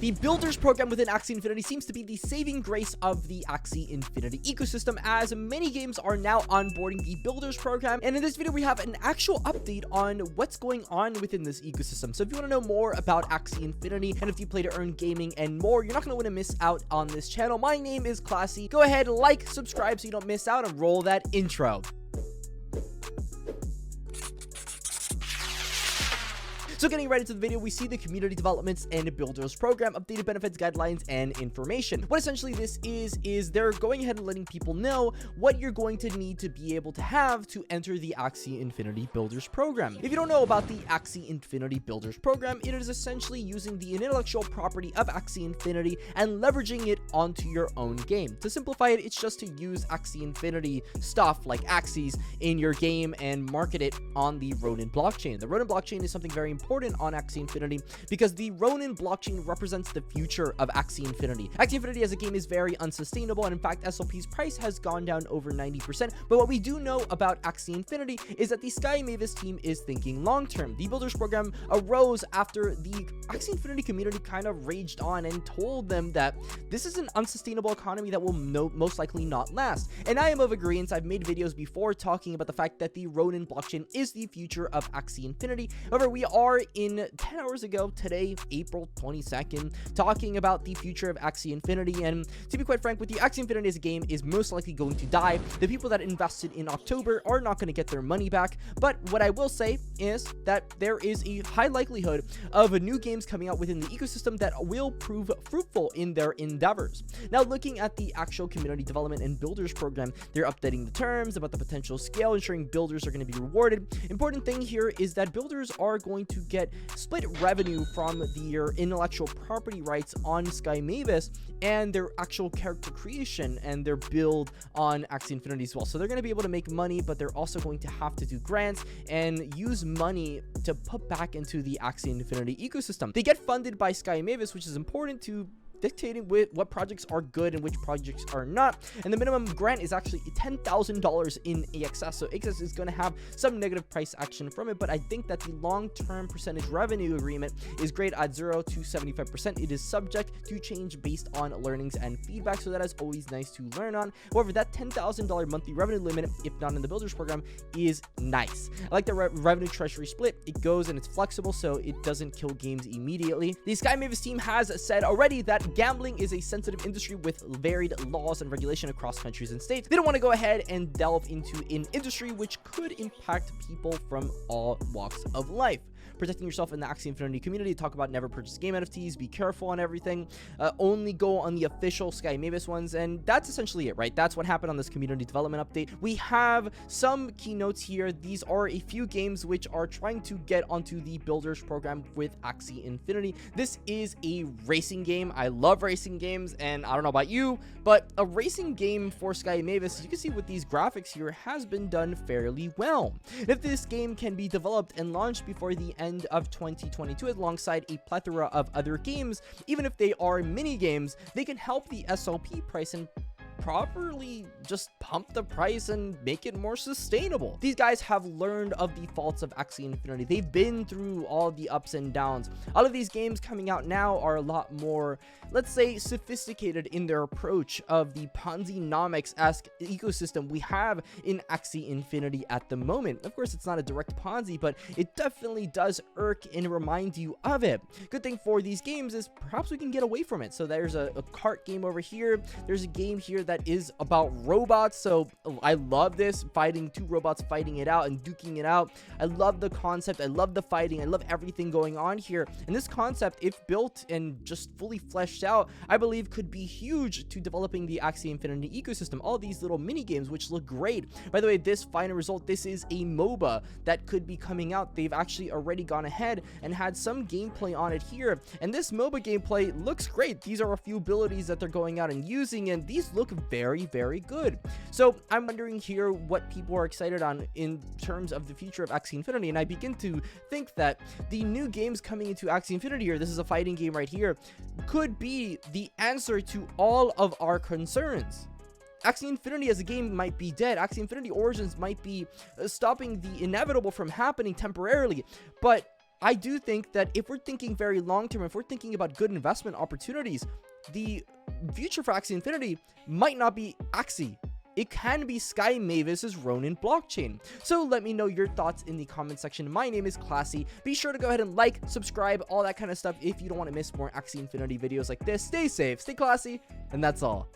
The Builders program within Axie Infinity seems to be the saving grace of the Axie Infinity ecosystem, as many games are now onboarding the Builders program, and in this video we have an actual update on what's going on within this ecosystem. So if you want to know more about Axie Infinity, NFT Play To Earn gaming, and more, you're not going to want to miss out on this channel. My name is Classy. Go ahead, like, subscribe so you don't miss out, and roll that intro. So getting right into the video, we see the community developments and builders program, updated benefits, guidelines, and information. What essentially this is they're going ahead and letting people know what you're going to need to be able to have to enter the Axie Infinity builders program. If you don't know about the Axie Infinity builders program, it is essentially using the intellectual property of Axie Infinity and leveraging it onto your own game. To simplify it, it's just to use Axie Infinity stuff like Axies in your game and market it on the Ronin blockchain. The Ronin blockchain is something very important on Axie Infinity because the Ronin blockchain represents the future of Axie Infinity. Axie Infinity as a game is very unsustainable, and in fact SLP's price has gone down over 90%, but what we do know about Axie Infinity is that the Sky Mavis team is thinking long-term. The builders program arose after the Axie Infinity community kind of raged on and told them that this is an unsustainable economy that will most likely not last, and I am of agreement. I've made videos before talking about the fact that the Ronin blockchain is the future of Axie Infinity. However, we are in 10 hours ago today, April 22nd, talking about the future of Axie Infinity, and to be quite frank with you, Axie Infinity as a game is most likely going to die. The people that invested in October are not going to get their money back, but what I will say is that there is a high likelihood of new games coming out within the ecosystem that will prove fruitful in their endeavors. Now, looking at the actual community development and builders program, they're updating the terms about the potential scale, ensuring builders are going to be rewarded. Important thing here is that builders are going to get split revenue from their intellectual property rights on Sky Mavis and their actual character creation and their build on Axie Infinity as well. So they're going to be able to make money, but they're also going to have to do grants and use money to put back into the Axie Infinity ecosystem. They get funded by Sky Mavis, which is important to dictating with what projects are good and which projects are not, and the minimum grant is actually $10,000 in AXS, so AXS is going to have some negative price action from it, but I think that the long-term percentage revenue agreement is great at 0 to 75%. It is subject to change based on learnings and feedback, so that is always nice to learn on. However, that $10,000 monthly revenue limit, if not in the builders program, is nice. I like the revenue treasury split. It goes and it's flexible, so it doesn't kill games immediately. The Sky Mavis team has said already that gambling is a sensitive industry with varied laws and regulation across countries and states. They don't want to go ahead and delve into an industry which could impact people from all walks of life. Protecting yourself in the Axie Infinity community, talk about never purchase game NFTs, be careful on everything, only go on the official Sky Mavis ones, and that's essentially it, right? That's what happened on this community development update. We have some keynotes here. These are a few games which are trying to get onto the builders program with Axie Infinity. This is a racing game. I love racing games, and I don't know about you, but a racing game for Sky Mavis, you can see with these graphics here, has been done fairly well. If this game can be developed and launched before the end of 2022 alongside a plethora of other games, even if they are mini games, they can help the SLP price and properly just pump the price and make it more sustainable. These guys have learned of the faults of Axie Infinity. They've been through all the ups and downs. All of these games coming out now are a lot more, let's say, sophisticated in their approach of the Ponzi-nomics-esque ecosystem we have in Axie Infinity at the moment. Of course, it's not a direct Ponzi, but it definitely does irk and remind you of it. Good thing for these games is perhaps we can get away from it. So there's a cart game over here. There's a game here that is about robots, so I love this, fighting two robots, fighting it out and duking it out. I love the concept, I love the fighting, I love everything going on here, and this concept, if built and just fully fleshed out, I believe could be huge to developing the Axie Infinity ecosystem. All these little mini games which look great. By the way, this final result, this is a MOBA that could be coming out. They've actually already gone ahead and had some gameplay on it here, and this MOBA gameplay looks great. These are a few abilities that they're going out and using, and these look very, very good. So I'm wondering here what people are excited on in terms of the future of Axie Infinity, and I begin to think that the new games coming into Axie Infinity here, this is a fighting game right here, could be the answer to all of our concerns. Axie Infinity as a game might be dead. Axie Infinity Origins might be stopping the inevitable from happening temporarily, but I do think that if we're thinking very long term, if we're thinking about good investment opportunities, the future for Axie Infinity might not be Axie. It can be Sky Mavis's Ronin blockchain. So let me know your thoughts in the comment section. My name is Classy. Be sure to go ahead and like, subscribe, all that kind of stuff if you don't want to miss more Axie Infinity videos like this. Stay safe, stay classy, and that's all.